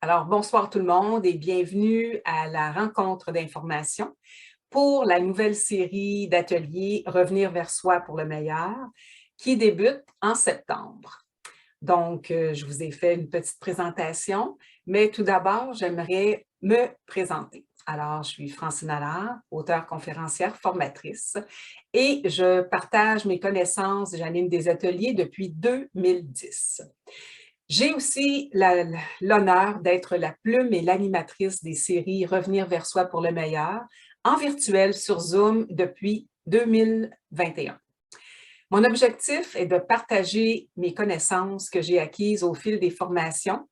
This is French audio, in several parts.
Alors, bonsoir tout le monde et bienvenue à la rencontre d'information pour la nouvelle série d'ateliers Revenir vers soi pour le meilleur qui débute en septembre. Donc, je vous ai fait une petite présentation, mais tout d'abord, j'aimerais me présenter. Alors, je suis Francine Allard, auteure conférencière, formatrice, et je partage mes connaissances, j'anime des ateliers depuis 2010. J'ai aussi l'honneur d'être la plume et l'animatrice des séries Revenir vers soi pour le meilleur en virtuel sur Zoom depuis 2021. Mon objectif est de partager mes connaissances que j'ai acquises au fil des formations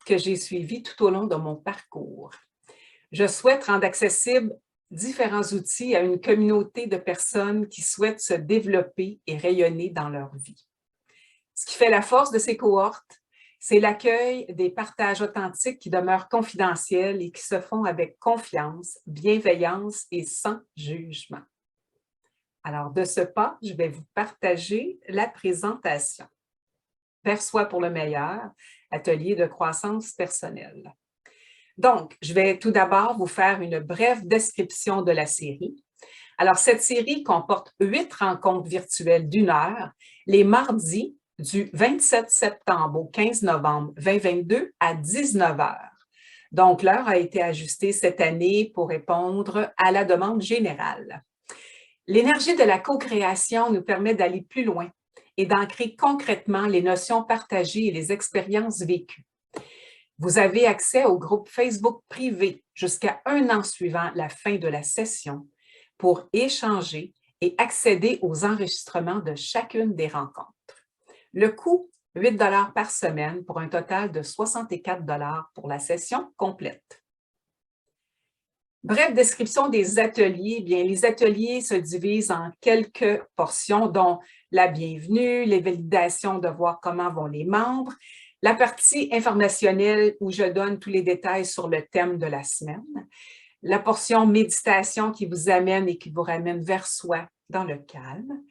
que j'ai suivies tout au long de mon parcours. Je souhaite rendre accessibles différents outils à une communauté de personnes qui souhaitent se développer et rayonner dans leur vie. Ce qui fait la force de ces cohortes, c'est l'accueil des partages authentiques qui demeurent confidentiels et qui se font avec confiance, bienveillance et sans jugement. Alors, de ce pas, je vais vous partager la présentation. Vers soi pour le meilleur, atelier de croissance personnelle. Donc, je vais tout d'abord vous faire une brève description de la série. Alors, cette série comporte 8 rencontres virtuelles d'1 heure, les mardis du 27 septembre au 15 novembre 2022 à 19 heures. Donc, l'heure a été ajustée cette année pour répondre à la demande générale. L'énergie de la co-création nous permet d'aller plus loin et d'ancrer concrètement les notions partagées et les expériences vécues. Vous avez accès au groupe Facebook privé jusqu'à 1 an suivant la fin de la session pour échanger et accéder aux enregistrements de chacune des rencontres. Le coût, 8 $ par semaine pour un total de 64 $ pour la session complète. Bref description des ateliers. Bien, les ateliers se divisent en quelques portions, dont la bienvenue, les validations de voir comment vont les membres, la partie informationnelle où je donne tous les détails sur le thème de la semaine, la portion méditation qui vous amène et qui vous ramène vers soi dans le calme,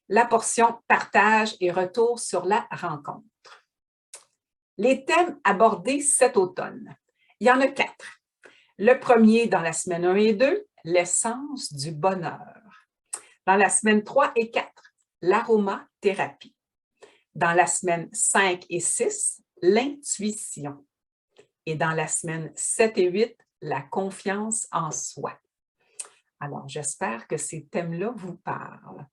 la portion partage et retour sur la rencontre. Les thèmes abordés cet automne. Il y en a 4. Le premier dans la semaine 1 et 2, l'essence du bonheur. Dans la semaine 3 et 4, l'aromathérapie. Dans la semaine 5 et 6, l'intuition. Et dans la semaine 7 et 8, la confiance en soi. Alors, j'espère que ces thèmes-là vous parlent.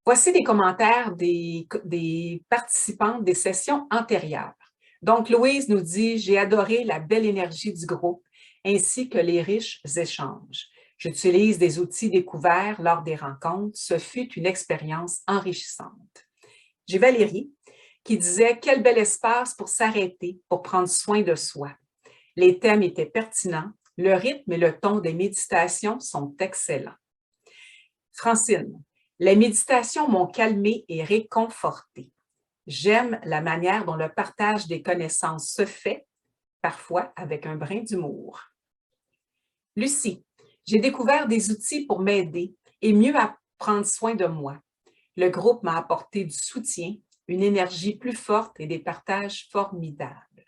Voici des commentaires des participantes des sessions antérieures. Donc, Louise nous dit « J'ai adoré la belle énergie du groupe ainsi que les riches échanges. J'utilise des outils découverts lors des rencontres. Ce fut une expérience enrichissante. » J'ai Valérie qui disait « Quel bel espace pour s'arrêter, pour prendre soin de soi. Les thèmes étaient pertinents. Le rythme et le ton des méditations sont excellents. » Francine, « Les méditations m'ont calmée et réconfortée. J'aime la manière dont le partage des connaissances se fait, parfois avec un brin d'humour. » Lucie, « J'ai découvert des outils pour m'aider et mieux à prendre soin de moi. Le groupe m'a apporté du soutien, une énergie plus forte et des partages formidables. »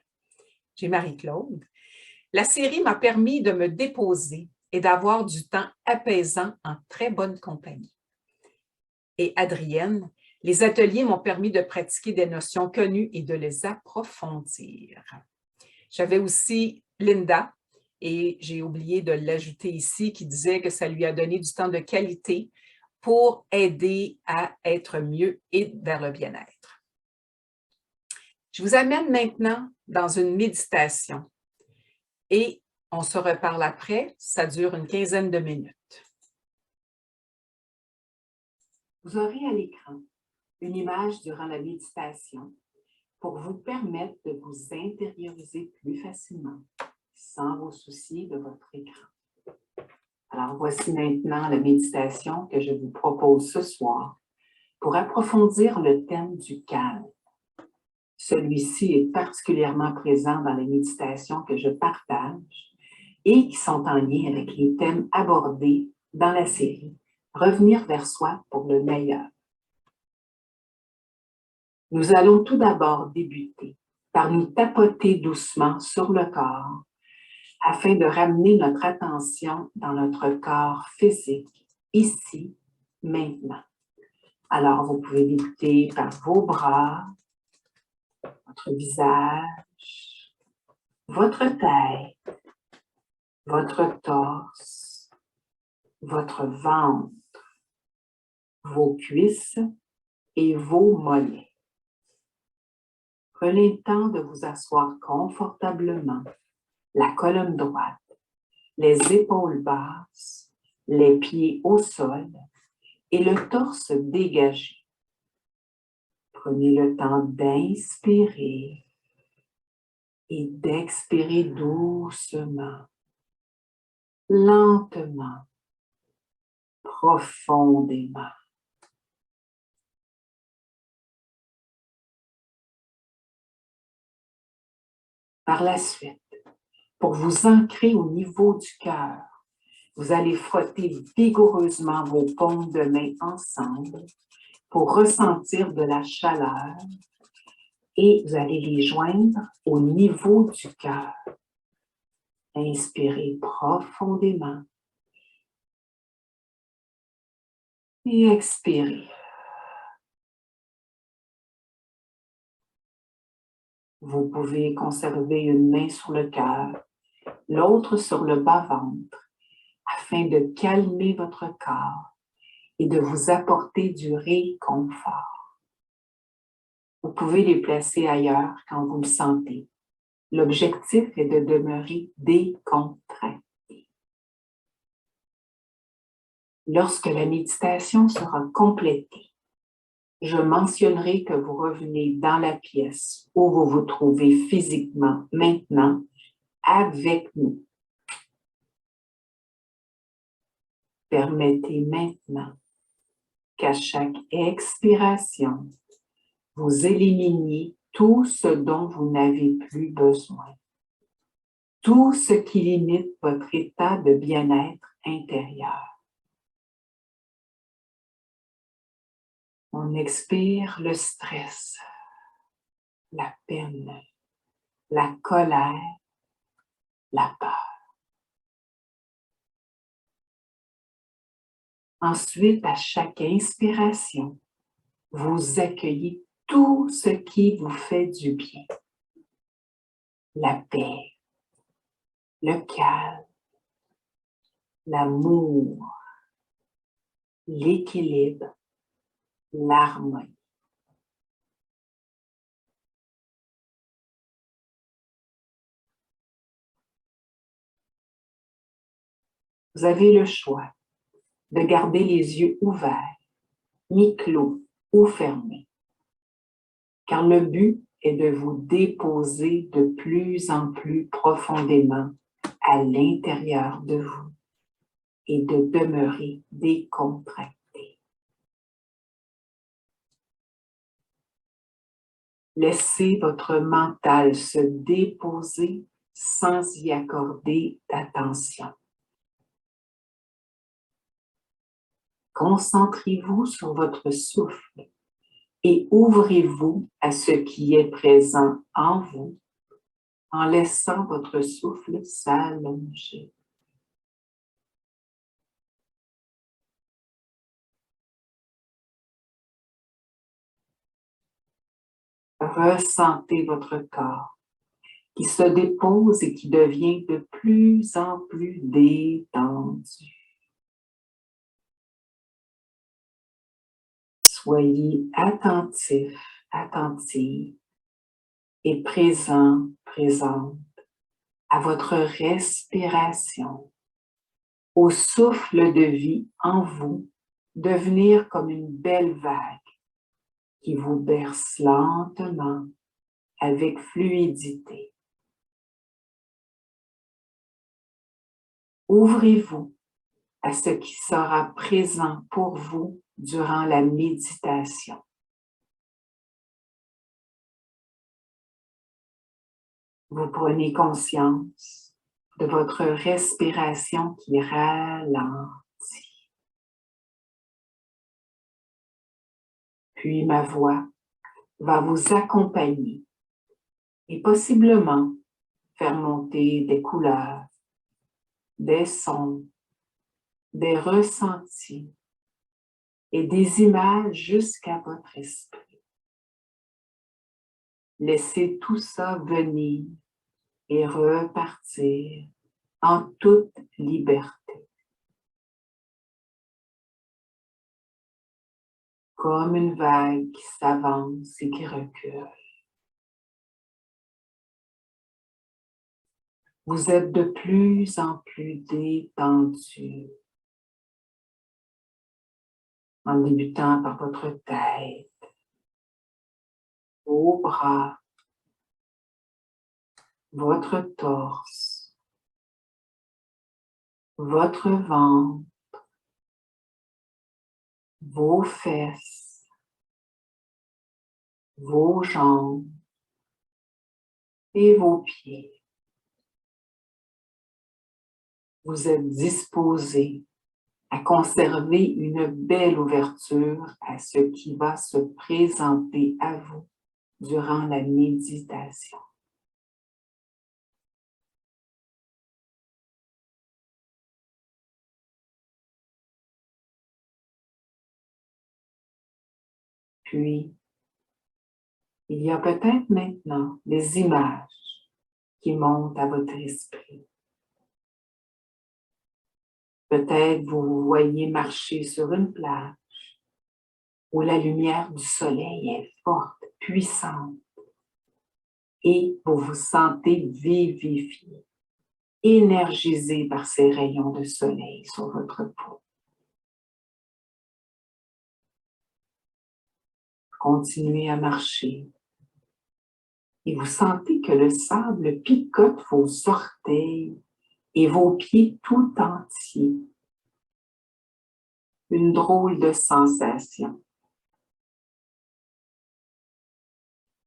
J'ai Marie-Claude, « La série m'a permis de me déposer et d'avoir du temps apaisant en très bonne compagnie. » Et Adrienne, « Les ateliers m'ont permis de pratiquer des notions connues et de les approfondir. » J'avais aussi Linda, et j'ai oublié de l'ajouter ici, qui disait que ça lui a donné du temps de qualité pour aider à être mieux et vers le bien-être. Je vous amène maintenant dans une méditation et on se reparle après, ça dure une quinzaine de minutes. Vous aurez à l'écran une image durant la méditation pour vous permettre de vous intérioriser plus facilement sans vous soucier de votre écran. Alors voici maintenant la méditation que je vous propose ce soir pour approfondir le thème du calme. Celui-ci est particulièrement présent dans les méditations que je partage et qui sont en lien avec les thèmes abordés dans la série Revenir vers soi pour le meilleur. Nous allons tout d'abord débuter par nous tapoter doucement sur le corps afin de ramener notre attention dans notre corps physique, ici, maintenant. Alors, vous pouvez débuter par vos bras, votre visage, votre tête, votre torse, votre ventre, vos cuisses et vos mollets. Prenez le temps de vous asseoir confortablement, la colonne droite, les épaules basses, les pieds au sol et le torse dégagé. Prenez le temps d'inspirer et d'expirer doucement, lentement, profondément. Par la suite, pour vous ancrer au niveau du cœur, vous allez frotter vigoureusement vos paumes de main ensemble pour ressentir de la chaleur et vous allez les joindre au niveau du cœur. Inspirez profondément et expirez. Vous pouvez conserver une main sur le cœur, l'autre sur le bas-ventre, afin de calmer votre corps et de vous apporter du réconfort. Vous pouvez les placer ailleurs quand vous le sentez. L'objectif est de demeurer décontracté. Lorsque la méditation sera complétée, je mentionnerai que vous revenez dans la pièce où vous vous trouvez physiquement maintenant avec nous. Permettez maintenant qu'à chaque expiration, vous éliminiez tout ce dont vous n'avez plus besoin, tout ce qui limite votre état de bien-être intérieur. On expire le stress, la peine, la colère, la peur. Ensuite, à chaque inspiration, vous accueillez tout ce qui vous fait du bien. La paix, le calme, l'amour, l'équilibre, l'harmonie. Vous avez le choix de garder les yeux ouverts, mi-clos ou fermés, car le but est de vous déposer de plus en plus profondément à l'intérieur de vous et de demeurer décontracté. Laissez votre mental se déposer sans y accorder d'attention. Concentrez-vous sur votre souffle et ouvrez-vous à ce qui est présent en vous en laissant votre souffle s'allonger. Ressentez votre corps qui se dépose et qui devient de plus en plus détendu. Soyez attentif, attentive et présent, présente à votre respiration, au souffle de vie en vous, devenir comme une belle vague qui vous berce lentement avec fluidité. Ouvrez-vous à ce qui sera présent pour vous durant la méditation. Vous prenez conscience de votre respiration qui ralentit. Puis ma voix va vous accompagner et possiblement faire monter des couleurs, des sons, des ressentis et des images jusqu'à votre esprit. Laissez tout ça venir et repartir en toute liberté. Comme une vague qui s'avance et qui recule. Vous êtes de plus en plus détendu, en débutant par votre tête, vos bras, votre torse, votre ventre, vos fesses, vos jambes et vos pieds. Vous êtes disposé à conserver une belle ouverture à ce qui va se présenter à vous durant la méditation. Puis, il y a peut-être maintenant des images qui montent à votre esprit. Peut-être vous vous voyez marcher sur une plage où la lumière du soleil est forte, puissante, et vous vous sentez vivifié, énergisé par ces rayons de soleil sur votre peau. Continuez à marcher et vous sentez que le sable picote vos orteils et vos pieds tout entiers. Une drôle de sensation.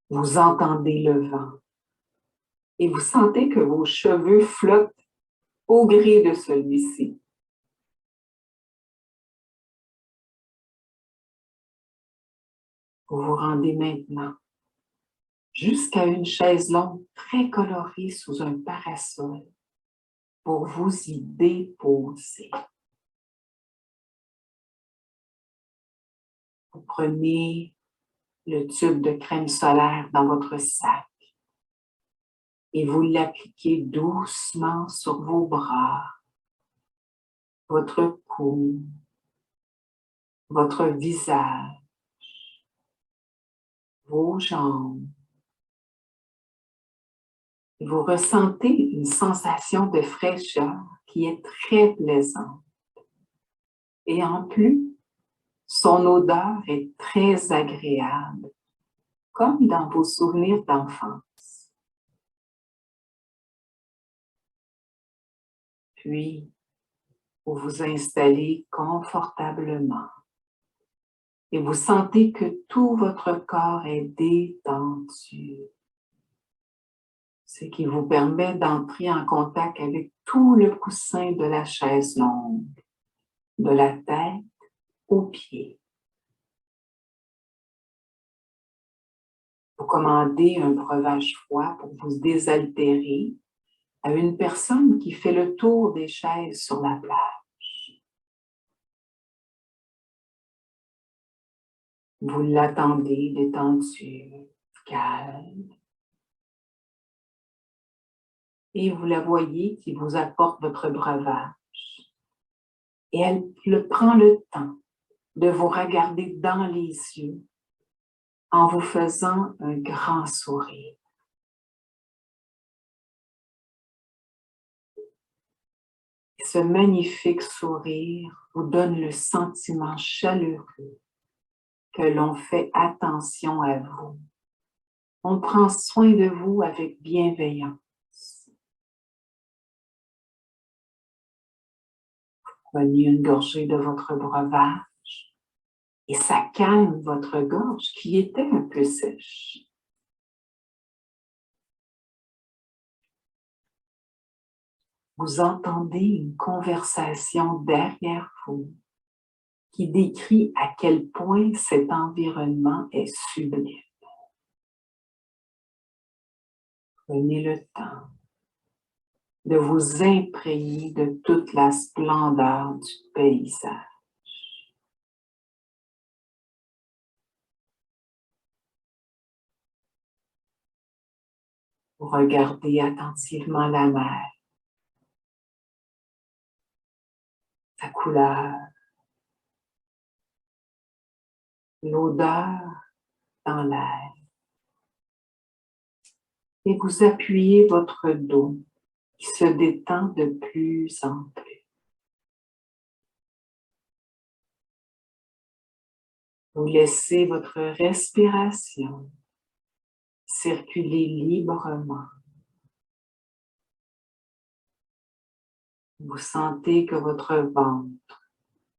Vous entendez le vent et vous sentez que vos cheveux flottent au gré de celui-ci. Vous vous rendez maintenant jusqu'à une chaise longue très colorée sous un parasol pour vous y déposer. Vous prenez le tube de crème solaire dans votre sac et vous l'appliquez doucement sur vos bras, votre cou, votre visage, vos jambes. Vous ressentez une sensation de fraîcheur qui est très plaisante. Et en plus, son odeur est très agréable, comme dans vos souvenirs d'enfance. Puis, vous vous installez confortablement et vous sentez que tout votre corps est détendu, ce qui vous permet d'entrer en contact avec tout le coussin de la chaise longue, de la tête aux pieds. Vous commandez un breuvage froid pour vous désaltérer à une personne qui fait le tour des chaises sur la plage. Vous l'attendez détendu, calme. Et vous la voyez qui vous apporte votre breuvage. Et elle prend le temps de vous regarder dans les yeux en vous faisant un grand sourire. Et ce magnifique sourire vous donne le sentiment chaleureux que l'on fait attention à vous. On prend soin de vous avec bienveillance. Prenez une gorgée de votre breuvage et ça calme votre gorge qui était un peu sèche. Vous entendez une conversation derrière vous qui décrit à quel point cet environnement est sublime. Prenez le temps de vous imprégner de toute la splendeur du paysage. Vous regardez attentivement la mer, sa couleur, l'odeur dans l'air. Et vous appuyez votre dos qui se détend de plus en plus. Vous laissez votre respiration circuler librement. Vous sentez que votre ventre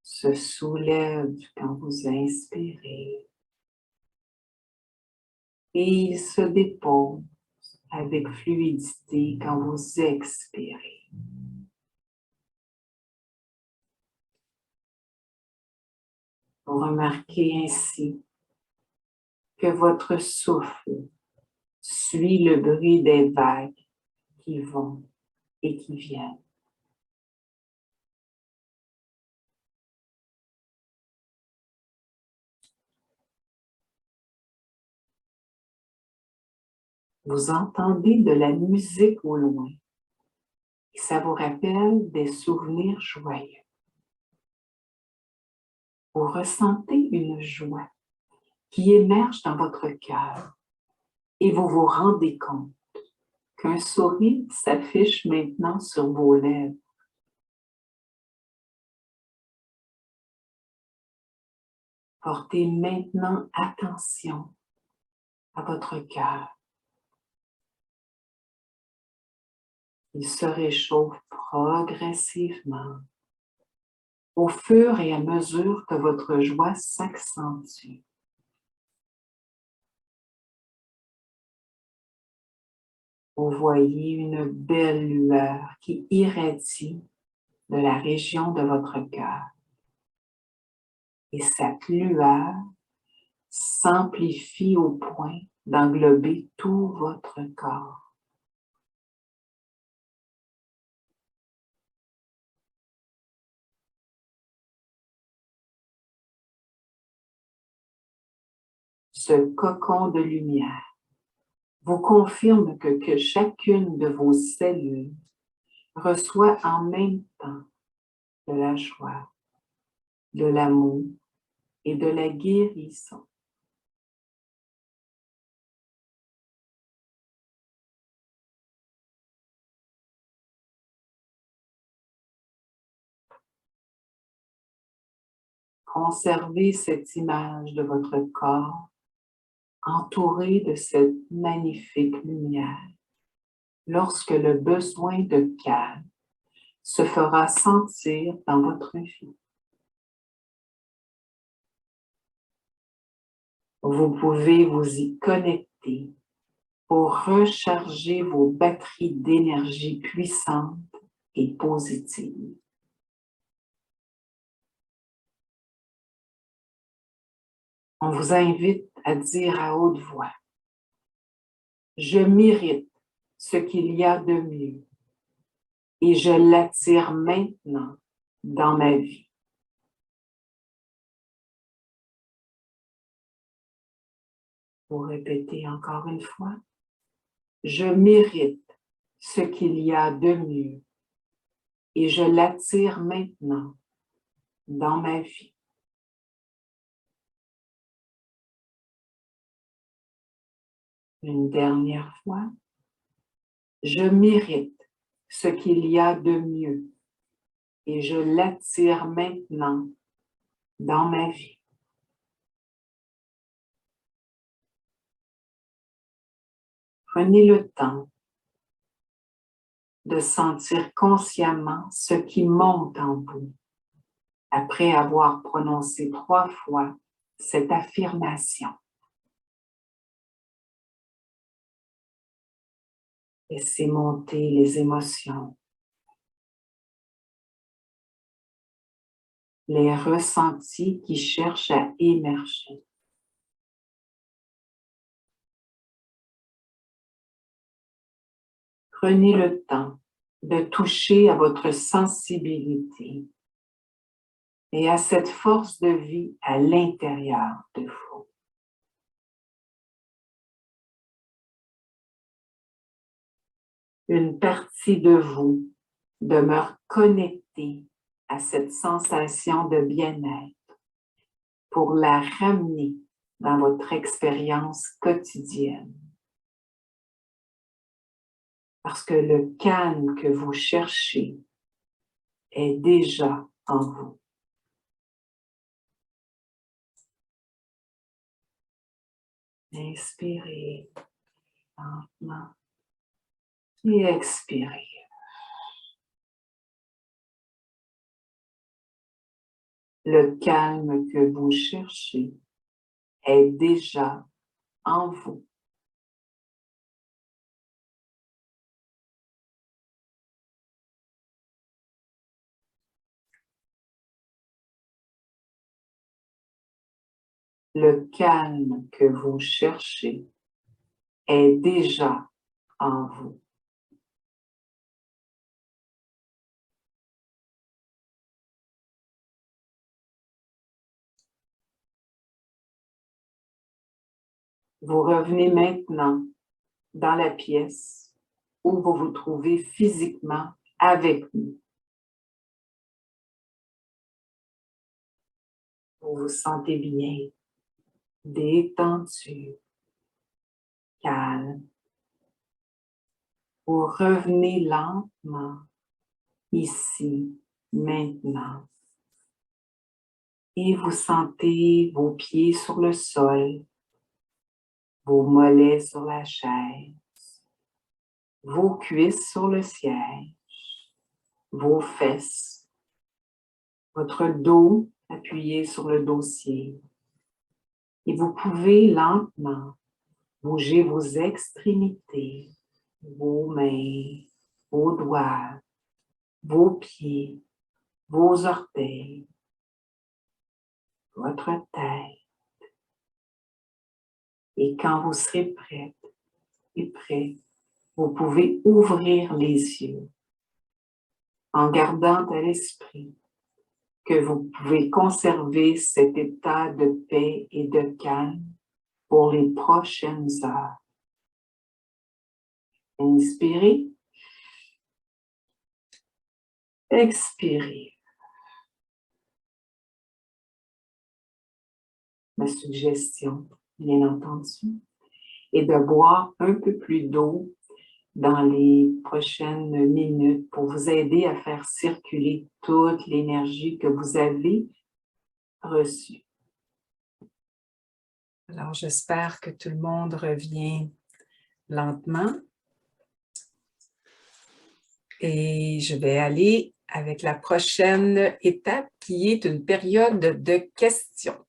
se soulève quand vous inspirez et il se dépose avec fluidité quand vous expirez. Vous remarquez ainsi que votre souffle suit le bruit des vagues qui vont et qui viennent. Vous entendez de la musique au loin et ça vous rappelle des souvenirs joyeux. Vous ressentez une joie qui émerge dans votre cœur et vous vous rendez compte qu'un sourire s'affiche maintenant sur vos lèvres. Portez maintenant attention à votre cœur. Il se réchauffe progressivement au fur et à mesure que votre joie s'accentue. Vous voyez une belle lueur qui irradie de la région de votre cœur. Et cette lueur s'amplifie au point d'englober tout votre corps. Ce cocon de lumière vous confirme que chacune de vos cellules reçoit en même temps de la joie, de l'amour et de la guérison. Conservez cette image de votre corps entouré de cette magnifique lumière lorsque le besoin de calme se fera sentir dans votre vie. Vous pouvez vous y connecter pour recharger vos batteries d'énergie puissantes et positives. On vous invite à dire à haute voix: je mérite ce qu'il y a de mieux et je l'attire maintenant dans ma vie. Vous répétez encore une fois: je mérite ce qu'il y a de mieux et je l'attire maintenant dans ma vie. Une dernière fois: je mérite ce qu'il y a de mieux et je l'attire maintenant dans ma vie. Prenez le temps de sentir consciemment ce qui monte en vous après avoir prononcé 3 fois cette affirmation. Laissez monter les émotions, les ressentis qui cherchent à émerger. Prenez le temps de toucher à votre sensibilité et à cette force de vie à l'intérieur de vous. Une partie de vous demeure connectée à cette sensation de bien-être pour la ramener dans votre expérience quotidienne. Parce que le calme que vous cherchez est déjà en vous. Inspirez lentement et expirez. Le calme que vous cherchez est déjà en vous. Le calme que vous cherchez est déjà en vous. Vous revenez maintenant dans la pièce où vous vous trouvez physiquement avec nous. Vous vous sentez bien, détendu, calme. Vous revenez lentement, ici, maintenant. Et vous sentez vos pieds sur le sol, vos mollets sur la chaise, vos cuisses sur le siège, vos fesses, votre dos appuyé sur le dossier. Et vous pouvez lentement bouger vos extrémités, vos mains, vos doigts, vos pieds, vos orteils, votre tête. Et quand vous serez prête et prêt, vous pouvez ouvrir les yeux en gardant à l'esprit que vous pouvez conserver cet état de paix et de calme pour les prochaines heures. Inspirez. Expirez. Ma suggestion, bien entendu, est de boire un peu plus d'eau dans les prochaines minutes pour vous aider à faire circuler toute l'énergie que vous avez reçue. Alors, j'espère que tout le monde revient lentement. Et je vais aller avec la prochaine étape qui est une période de questions.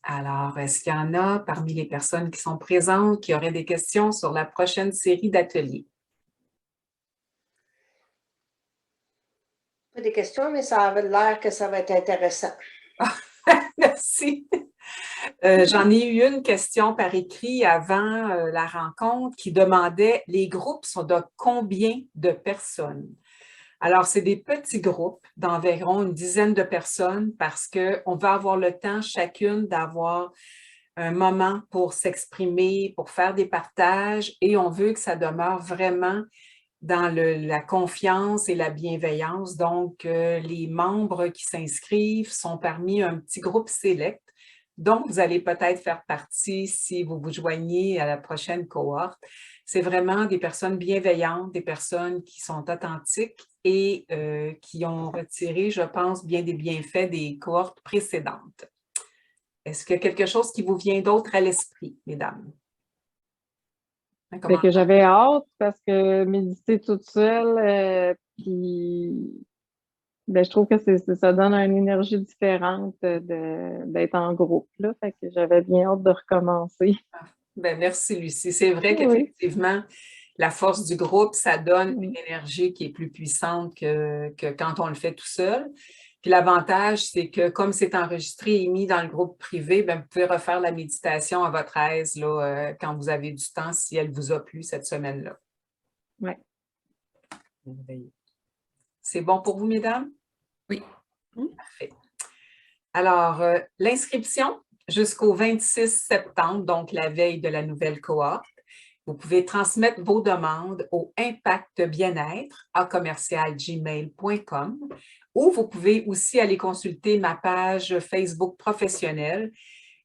Alors, est-ce qu'il y en a parmi les personnes qui sont présentes qui auraient des questions sur la prochaine série d'ateliers? Pas des questions, mais ça avait l'air que ça va être intéressant. Merci. J'en ai eu une question par écrit avant la rencontre qui demandait les groupes sont de combien de personnes? Alors, c'est des petits groupes d'environ une dizaine de personnes parce qu'on va avoir le temps chacune d'avoir un moment pour s'exprimer, pour faire des partages et on veut que ça demeure vraiment dans la confiance et la bienveillance. Donc, les membres qui s'inscrivent sont parmi un petit groupe select dont vous allez peut-être faire partie si vous vous joignez à la prochaine cohorte. C'est vraiment des personnes bienveillantes, des personnes qui sont authentiques et qui ont retiré, je pense, bien des bienfaits des cohortes précédentes. Est-ce qu'il y a quelque chose qui vous vient d'autre à l'esprit, mesdames? Fait que j'avais hâte parce que méditer toute seule, puis je trouve que ça donne une énergie différente d'être en groupe, là. Fait que j'avais bien hâte de recommencer. Merci, Lucie. C'est vrai qu'effectivement, la force du groupe, ça donne une énergie qui est plus puissante que quand on le fait tout seul. Puis l'avantage, c'est que comme c'est enregistré et mis dans le groupe privé, vous pouvez refaire la méditation à votre aise là, quand vous avez du temps, si elle vous a plu cette semaine-là. Oui. Merveilleux. C'est bon pour vous, mesdames? Oui. Parfait. Alors, l'inscription jusqu'au 26 septembre, donc la veille de la nouvelle cohorte. Vous pouvez transmettre vos demandes au impactbien-être@gmail.com ou vous pouvez aussi aller consulter ma page Facebook professionnelle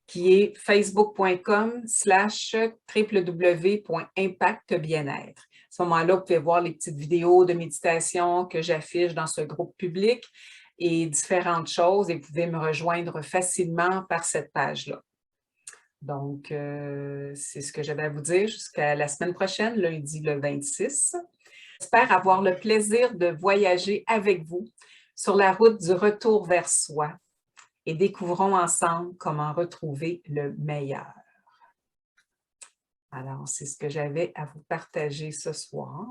qui est facebook.com/www.impactbien-être. À ce moment-là, vous pouvez voir les petites vidéos de méditation que j'affiche dans ce groupe public et différentes choses et vous pouvez me rejoindre facilement par cette page-là. Donc, c'est ce que j'avais à vous dire jusqu'à la semaine prochaine, lundi le 26. J'espère avoir le plaisir de voyager avec vous sur la route du retour vers soi et découvrons ensemble comment retrouver le meilleur. Alors, c'est ce que j'avais à vous partager ce soir.